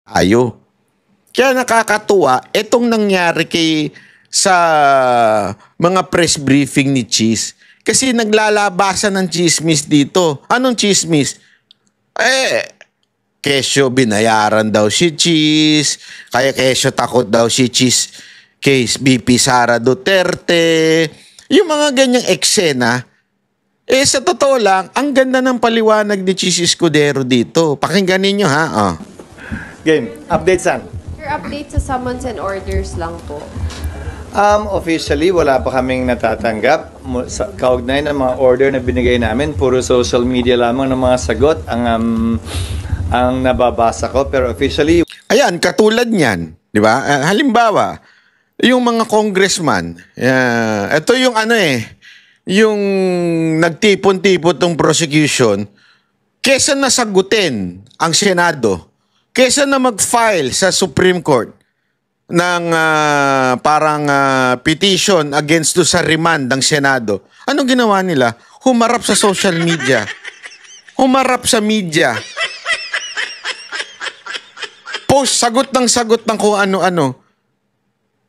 Ayo. Kaya nakakatuwa itong nangyari sa mga press briefing ni Cheese. Kasi naglalabasan ng chismis dito. Anong chismis? Kesyo binayaran daw si Cheese. Kaya kesyo takot daw si Cheese kay BP Sara Duterte. Yung mga ganyang eksena, sa totoo lang, ang ganda ng paliwanag ni Cheese Escudero dito. Pakinggan ninyo ha. Game. Update saan? Your update sa summons and orders lang po. Officially, wala pa kaming natatanggap. Kaugnay ng mga order na binigay namin, puro social media lamang ng mga sagot ang nababasa ko. Pero officially... Ayan, katulad niyan, di ba? Halimbawa, yung mga congressman, ito yung yung nagtipon-tipon tong prosecution, kesa nasagutin ang Senado, kesa na mag-file sa Supreme Court ng petition against sa remand ng Senado, anong ginawa nila? Humarap sa social media. Humarap sa media. Post, sagot ng kung ano-ano.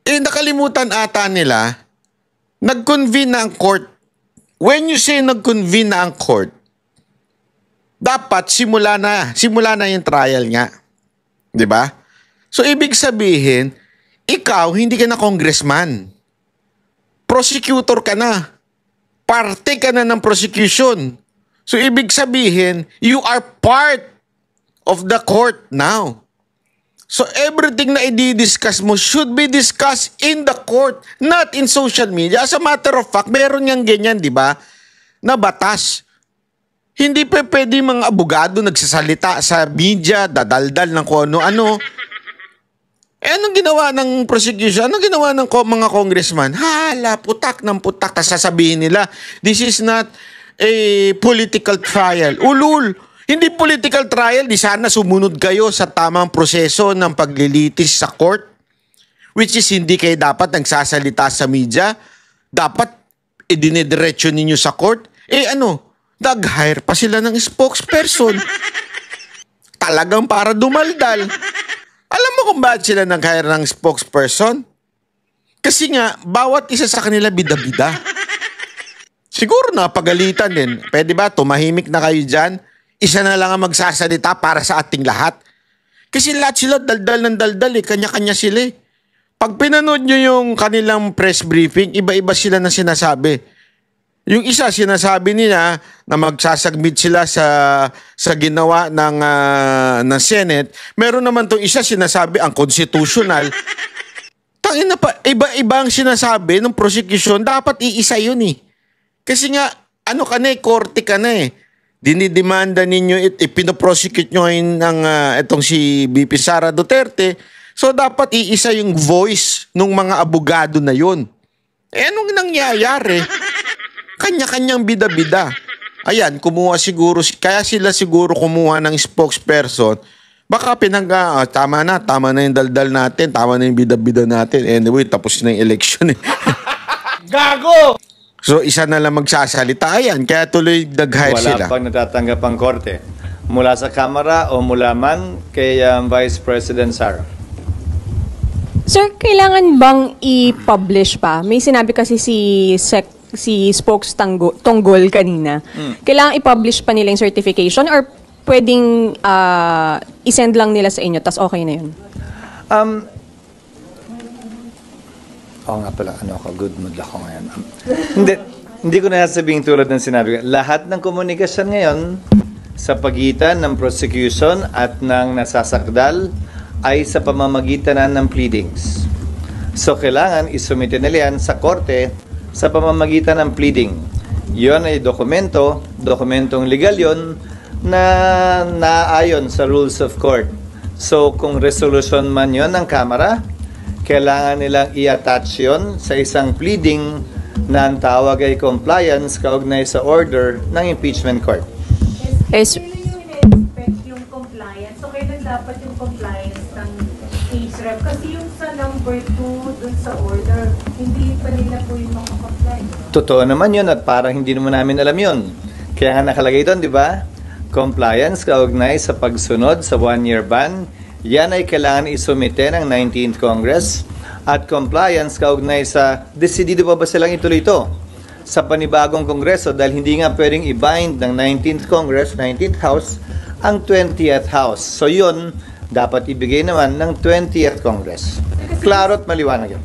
Nakalimutan ata nila, nag-convene na ang court. When you say nag-convene na ang court, dapat simula na yung trial nga. 'Di ba? So ibig sabihin, ikaw hindi ka na congressman. Prosecutor ka na. Parte ka na ng prosecution. So ibig sabihin, you are part of the court now. So everything na i-discuss mo should be discussed in the court, not in social media. As a matter of fact, meron yang ganyan, di ba? Na batas. Hindi pa pwede mga abogado nagsasalita sa media, dadaldal ng kung ano-ano. Anong ginawa ng prosecution? Anong ginawa ng mga congressman? Hala, putak ng putak. Tas sasabihin nila, this is not a political trial. Ulul! Hindi political trial, di sana sumunod kayo sa tamang proseso ng paglilitis sa court, which is hindi kayo dapat nagsasalita sa media. Dapat idinidiretso ninyo sa court. Nag-hire pa sila ng spokesperson. Talagang para dumaldal. Alam mo kung bakit sila nag-hire ng spokesperson? Kasi nga, bawat isa sa kanila bida-bida. Siguro napagalitan din. Pwede ba, tumahimik na kayo dyan? Isa na lang ang magsasalita para sa ating lahat. Kasi lahat sila daldal ng daldal kanya-kanya sila Pag pinanood nyo yung kanilang press briefing, iba-iba sila na sinasabi. Yung isa sinasabi nila na magsasubmit sila sa ginawa ng Senate. Meron naman tong isa sinasabi ang constitutional. Tangin na pa, iba-iba ang sinasabi ng prosecution, dapat iisa yun Kasi nga, korte ka na dinidemanda ninyo, ipinoprosecute nyo ngayon itong si BP Sara Duterte, so dapat iisa yung voice ng mga abogado na yun. Anong nangyayari? Kanya-kanyang bida-bida. Ayan, kumuha siguro, kaya sila siguro kumuha ng spokesperson, baka tama na yung daldal natin, tama na yung bida-bida natin. Anyway, tapos na yung election Gago! So, isa na lang magsasalita. Ayan, kaya tuloy nag-hire sila. Wala pang natatanggap ang korte. Mula sa Kamara o mula man kay Vice President Sara. Sir, kailangan bang i-publish pa? May sinabi kasi si Spokes Tonggol kanina. Kailangan i-publish pa nila yung certification or pwedeng i-send lang nila sa inyo tas okay na yun? Oo nga pala, good mood ako ngayon. Hindi ko na sabihin tulad ng sinabi ko. Lahat ng komunikasyon ngayon sa pagitan ng prosecution at ng nasasakdal ay sa pamamagitan ng pleadings. So, kailangan isumitin nila yan sa korte sa pamamagitan ng pleading. Yon ay dokumentong legal yon na naayon sa rules of court. So, kung resolution man yon ng Kamara, kailangan nilang i-attach yun sa isang pleading na ang tawag ay compliance kaugnay sa order ng impeachment court. Yes. Yung compliance. So, kailan dapat yung compliance ng case rep? Kasi yung sa number 2 dun sa order, hindi pa nila po yung makakomply. Totoo naman yun at parang hindi naman namin alam yun. Kaya nga nakalagay doon, di ba? Compliance kaugnay sa pagsunod sa 1-year ban Yan ay kailangan isumite ng 19th Congress at compliance kaugnay sa desidido pa ba silang ituloy ito sa panibagong Kongreso dahil hindi nga pwedeng i-bind ng 19th Congress, 19th House, ang 20th House. So yun, dapat ibigay naman ng 20th Congress. Klaro at maliwanag yun.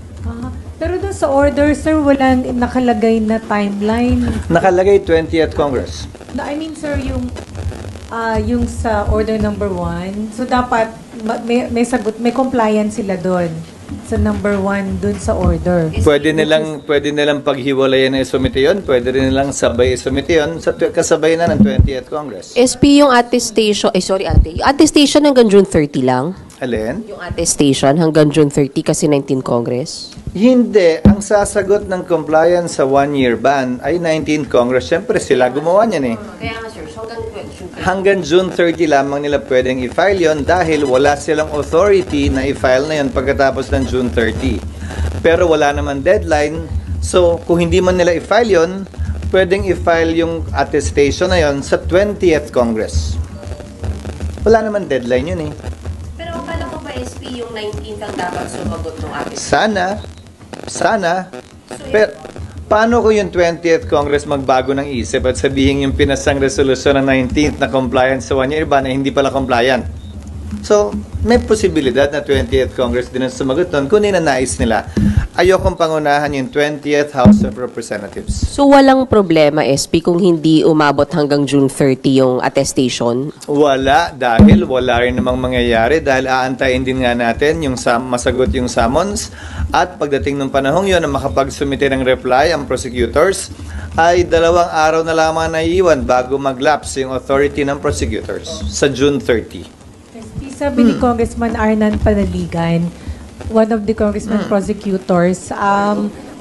Pero doon sa order, sir, walang nakalagay na timeline. Nakalagay 20th Congress. I mean, sir, yung sa order number 1, so dapat may sagot, may compliance sila doon sa number 1 doon sa order. Pwede nilang paghiwalayan na isumite yun, pwede rin nilang sabay isumite yun sa kasabay na ng 20th Congress. SP yung attestation, yung attestation hanggang June 30 lang. Alin? Yung attestation hanggang June 30 kasi 19 Congress. Hindi. Ang sasagot ng compliance sa 1-year ban ay 19th Congress. Siyempre, sila gumawa niyan eh. Kaya nga sir, Hanggang June 30 lamang nila pwedeng i-file yon dahil wala silang authority na i-file na yon pagkatapos ng June 30. Pero wala naman deadline. So, kung hindi man nila i-file yon, pwedeng i-file yung attestation na yon sa 20th Congress. Wala naman deadline yun eh. Pero akala ko ba SP yung 19th ang dapat sumagot ng attestation? Sana. Pero, paano kung yung 20th Congress magbago ng isip at sabihin yung pinasang resolusyon ng 19th na compliance sa 1-year ban na hindi pala compliant? So, may posibilidad na 20th Congress din ang sumagot nun kung ninanais nila. Ayokong pangunahan yung 20th House of Representatives. So walang problema SP kung hindi umabot hanggang June 30 yung attestation? Wala, dahil wala rin namang mangyayari dahil aantayin din nga natin yung masagot yung summons at pagdating ng panahong yun na makapagsumite ng reply ang prosecutors ay 2 araw na lamang naiiwan bago mag-lapse yung authority ng prosecutors sa June 30. Sabi ni Congressman Arnan Panaligan, one of the congressman prosecutors,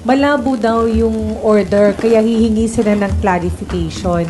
malabo daw yung order kaya hihingi sila ng clarification.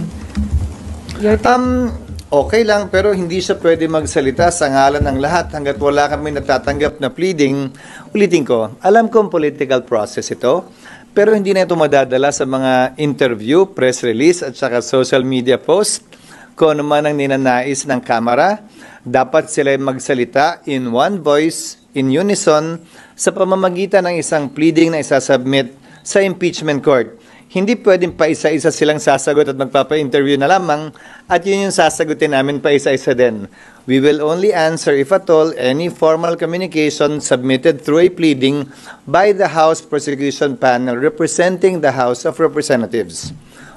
Okay lang pero hindi siya pwede magsalita sa ngalan ng lahat hanggat wala kami natatanggap na pleading. Ulitin ko, alam kong political process ito, pero hindi na ito madadala sa mga interview, press release at saka social media post. Kung ano man ang ninanais ng Kamara, dapat sila magsalita in one voice, in unison, sa pamamagitan ng isang pleading na isasubmit sa impeachment court. Hindi pwedeng pa isa-isa silang sasagot at magpapa-interview na lamang at yun yung sasagutin namin pa isa-isa din. We will only answer, if at all, any formal communication submitted through a pleading by the House Prosecution Panel representing the House of Representatives.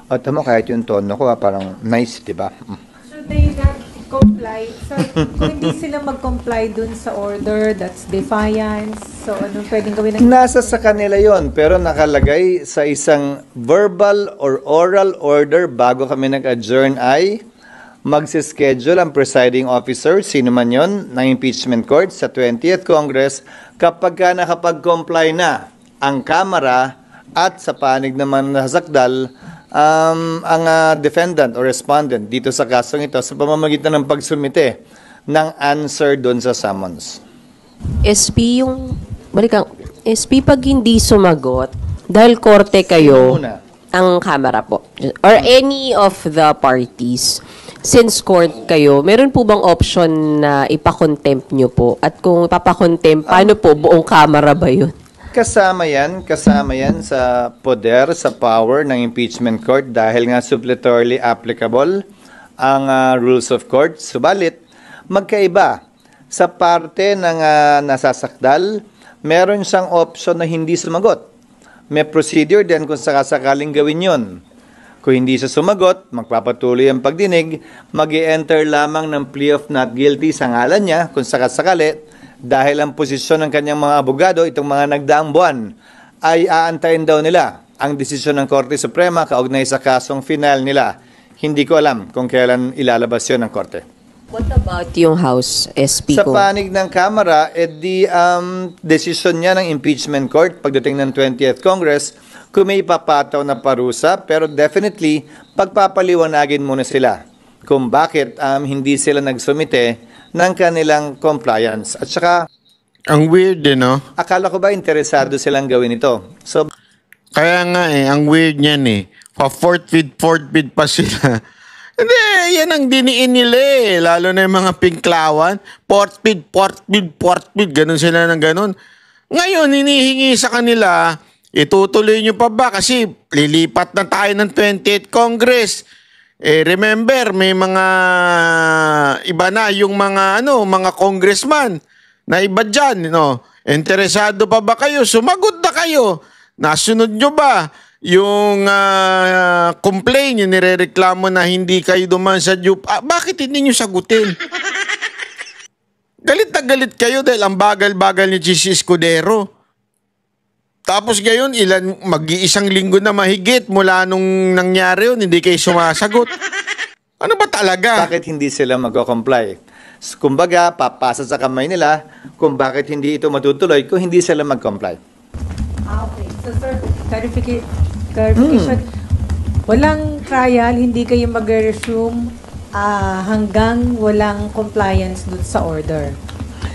O tamo, kahit yung tono ko, parang nice, di ba? Should they not comply? So, kung hindi sila mag-comply dun sa order, that's defiance. So, anong pwedeng gawin? Nasa sa kanila yon, pero nakalagay sa isang verbal or oral order bago kami nag-adjourn ay magsischedule ang presiding officer, sino man yon, ng impeachment court sa 20th Congress kapag ka nakapag-comply na ang Kamara at sa panig naman na sakdal ang defendant or respondent dito sa kasong ito sa pamamagitan ng pagsumite ng answer doon sa summons. SP SP pag hindi sumagot, dahil korte kayo, ang Kamara po, or any of the parties, since court kayo, meron po bang option na ipakontempt nyo po? At kung ipapakontempt, paano po? Buong Kamara ba yun? Kasama yan sa poder, sa power ng impeachment court dahil nga suppletorily applicable ang rules of court. Subalit, magkaiba. Sa parte ng nasasakdal, meron siyang option na hindi sumagot. May procedure din kung sakasakaling gawin yon. Kung hindi siya sumagot, magpapatuloy ang pagdinig, mag-i-enter lamang ng plea of not guilty sa ngalan niya kung sakasakali. Dahil ang posisyon ng kanyang mga abogado, itong mga nagdaang buwan, ay aantayin daw nila ang desisyon ng Korte Suprema kaugnay sa kasong final nila. Hindi ko alam kung kailan ilalabas yun ng Korte. What about yung House SP Sa ko? panig ng Kamara, desisyon niya ng impeachment court pagdating ng 20th Congress, kung may ipapataw na parusa, pero definitely, pagpapaliwanagin muna sila kung bakit hindi sila nagsumite ng kanilang compliance. At saka, Ang weird no? akala ko ba interesado silang gawin ito? So, Kaya nga ang weird niyan pa fourth bid pa sila. Hindi, yan ang diniin nila eh. Lalo na yung mga pinklawan. Port feed, ganun sila ng ganun. Ngayon, hinihingi sa kanila, itutuloy nyo pa ba? Kasi lilipat na tayo ng 28th Congress. Remember, may mga iba na yung mga congressman na iba dyan, Interesado pa ba kayo? Sumagot na kayo. Nasunod nyo ba yung complaint, yung nirereklamo na hindi kayo duman sa DUP? Bakit hindi nyo sagutin? Galit na galit kayo dahil ang bagal-bagal ni Chis Escudero. Tapos ngayon, mag-iisang linggo na mahigit mula nung nangyari yun, hindi kayo sumasagot. Ano ba talaga? Bakit hindi sila mag-comply? Kumbaga, papasa sa kamay nila kung bakit hindi ito matutuloy kung hindi sila mag-comply. Okay. So, sir, clarification. Walang trial, hindi kayo mag-resume hanggang walang compliance dun sa order.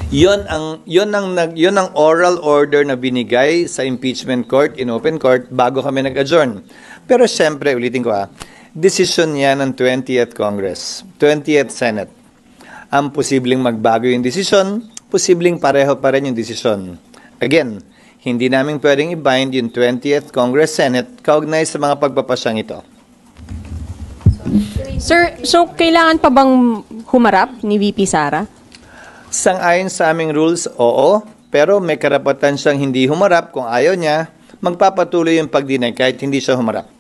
Yon ang oral order na binigay sa impeachment court in open court bago kami nag-adjourn. Pero siyempre, ulitin ko decision yan ng 20th Congress, 20th Senate. Ang posibleng magbago yung decision, posibleng pareho pa rin yung decision. Again, hindi namin pwedeng i-bind yung 20th Congress Senate kaugnay sa mga pagpapasyang ito. Sir, so kailangan pa bang humarap ni VP Sara? Sang-ayon sa aming rules, oo. Pero may karapatan siyang hindi humarap. Kung ayaw niya, magpapatuloy yung pag-deny kahit hindi siya humarap.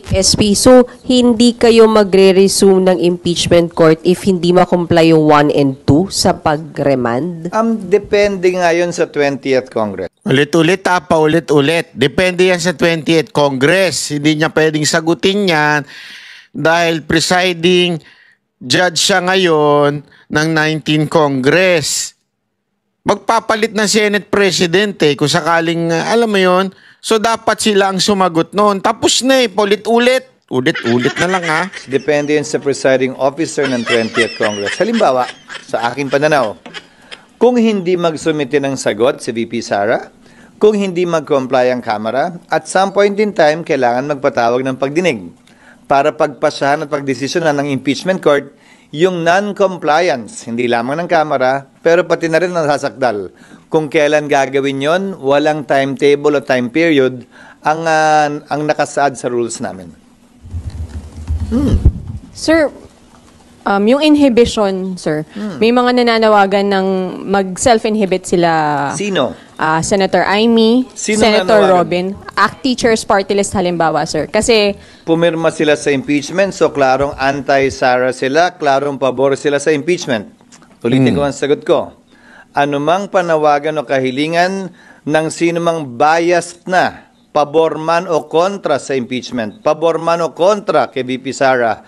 SP, so hindi kayo magre-resume ng impeachment court if hindi ma-comply yung 1 and 2 sa pag-remand? Depende nga yun sa 20th Congress. Ulit-ulit paulit-ulit. Depende yan sa 20th Congress. Hindi niya pwedeng sagutin yan dahil presiding judge siya ngayon ng 19th Congress. Magpapalit na Senate President kung sakaling, alam mo yon. So dapat sila ang sumagot noon. Tapos na paulit-ulit. Ulit-ulit na lang Depende yan sa presiding officer ng 20th Congress. Halimbawa, sa aking pananaw, kung hindi magsumite ng sagot si VP Sara, kung hindi mag-comply ang Kamara, at some point in time, kailangan magpatawag ng pagdinig para pagpasahan at pagdesisyonan ng impeachment court yung non-compliance, hindi lamang ng Kamara, pero pati na rin nasasakdal. Kung kailan gagawin yon, walang timetable o time period ang nakasaad sa rules namin. Sir, yung inhibition, sir, may mga nananawagan ng mag-self-inhibit sila. Sino? Senator Amy, Sino Senator nanawagan? Robin, ACT Teachers Party List halimbawa, sir. Kasi Pumirma sila sa impeachment, so klarong anti-Sara sila, klarong pabor sila sa impeachment. Ulitin ko ang sagot ko. Anumang panawagan o kahilingan ng sinumang biased na, pabor man o kontra sa impeachment, pabor man o kontra kay VP Sara,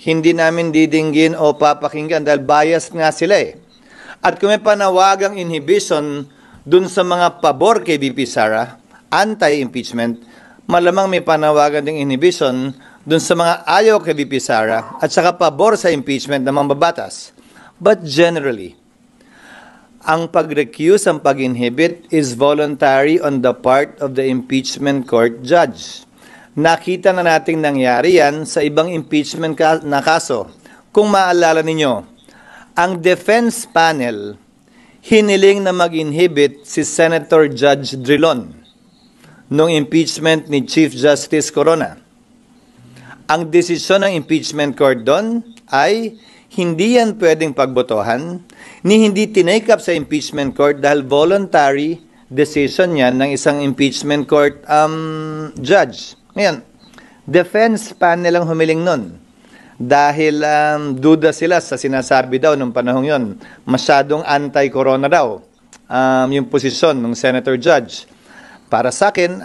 hindi namin didinggin o papakinggan dahil biased nga sila At kung may panawagang inhibition dun sa mga pabor kay VP Sara, anti-impeachment, malamang may panawagan ding inhibition dun sa mga ayaw kay VP Sara at saka pabor sa impeachment ng mambabatas. But generally, ang pag-recuse, ang pag-inhibit is voluntary on the part of the impeachment court judge. Nakita na nating nangyari yan sa ibang impeachment na kaso. Kung maalala ninyo, ang defense panel hiniling na mag-inhibit si Senator Judge Drilon noong impeachment ni Chief Justice Corona. Ang desisyon ng impeachment court doon ay hindi yan pwedeng pagbotohan, ni hindi tinake up sa impeachment court dahil voluntary decision yan ng isang impeachment court judge. Ngayon, defense panel ang humiling nun. Dahil duda sila sa sinasabi daw nung panahong yon, masyadong anti-corona daw yung posisyon ng senator judge. Para sa akin,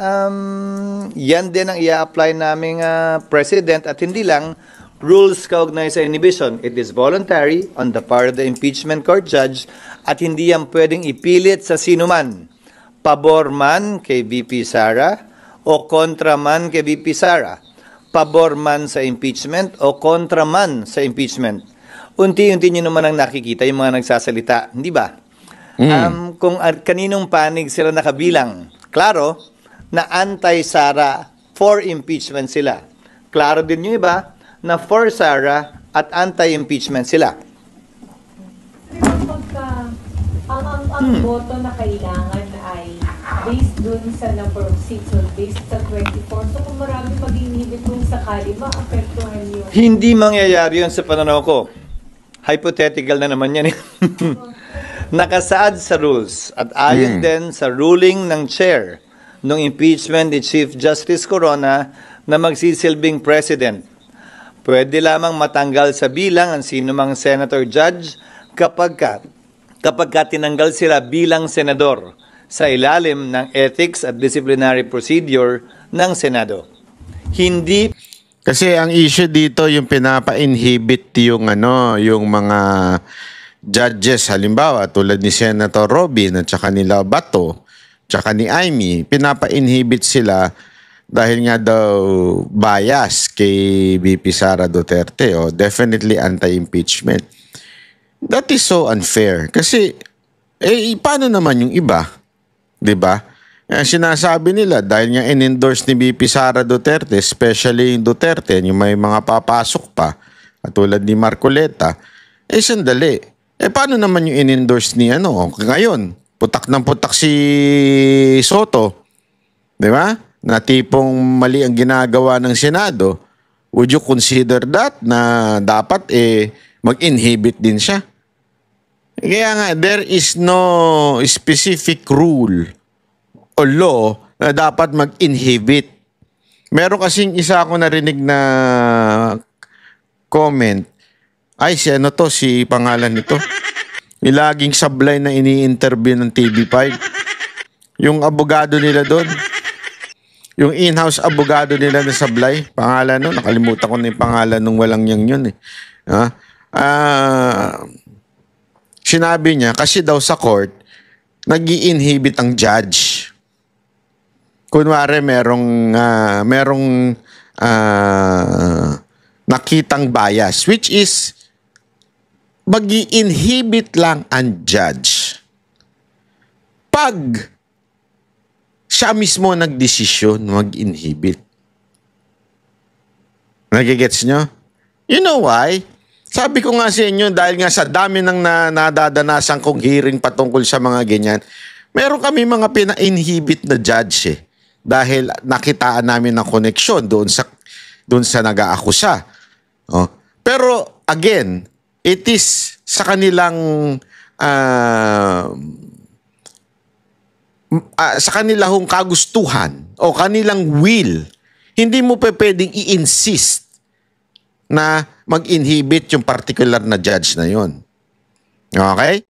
yan din ang i-apply naming president at hindi lang rules kaugnay sa inhibition. It is voluntary on the part of the impeachment court judge at hindi yan pwedeng ipilit sa sinuman. Pabor man kay VP Sara o kontra man kay VP Sara. Pabor man sa impeachment o kontra man sa impeachment. Unti-unti nyo naman ang nakikita yung mga nagsasalita, hindi ba? Kung kaninong panig sila nakabilang, klaro na anti-Sara for impeachment sila. Klaro din yung iba na for Sara at anti-impeachment sila. Pagka, ang boto na kailangan ay based dun sa number of seats or based sa 24. So kung marami mag-inhibit kung sakali, maapektuhan yun. Hindi mangyayari yun sa pananaw ko. Hypothetical na naman yan. Nakasaad sa rules at ayon din sa ruling ng chair ng impeachment ni Chief Justice Corona na magsisilbing president. Pwede lamang matanggal sa bilang ang sinumang senator judge kapag tinanggal sila bilang senador sa ilalim ng ethics at disciplinary procedure ng Senado. Hindi Kasi ang issue dito yung pinapa-inhibit yung yung mga judges, halimbawa tulad ni Senator Robin at saka nila Bato, tsaka ni Amy, pinapa-inhibit sila dahil nga daw bias kay VP Sara Duterte o definitely anti-impeachment. That is so unfair kasi paano naman yung iba? 'Di ba? Sinasabi nila dahil nga in-endorse ni VP Sara Duterte, especially yung Duterte, yung may mga papasok pa, katulad ni Marcoleta, sandali. Paano naman yung in-endorse ni ngayon? Putak ng putak si Soto. Di ba? Na tipong mali ang ginagawa ng Senado. Would you consider that na dapat mag-inhibit din siya? Kaya nga, there is no specific rule o law na dapat mag-inhibit. Meron kasing isa ako narinig na comment. Ay, si pangalan nito. Laging sablay na ini-interview ng TV5. Yung abogado nila doon. Yung in-house abogado nila na sablay. Pangalan nun, nakalimutan ko na yung pangalan nung walang yun. Sinabi niya, kasi daw sa court, nag-i-inhibit ang judge. Kunwari merong nakitang bias, which is mag-i-inhibit lang ang judge pag siya mismo nagdesisyon mag-inhibit. Nagigets nyo? You know why? Sabi ko nga sa inyo, dahil nga sa dami ng nadadanasan kong hearing patungkol sa mga ganyan, meron kami mga pina-inhibit na judge dahil nakitaan namin ng koneksyon doon sa nag-aakusa. Pero again, it is sa kanilang sa kanilang kagustuhan o kanilang will. Hindi mo pwedeng i-insist na mag-inhibit yung particular na judge na yon. Okay?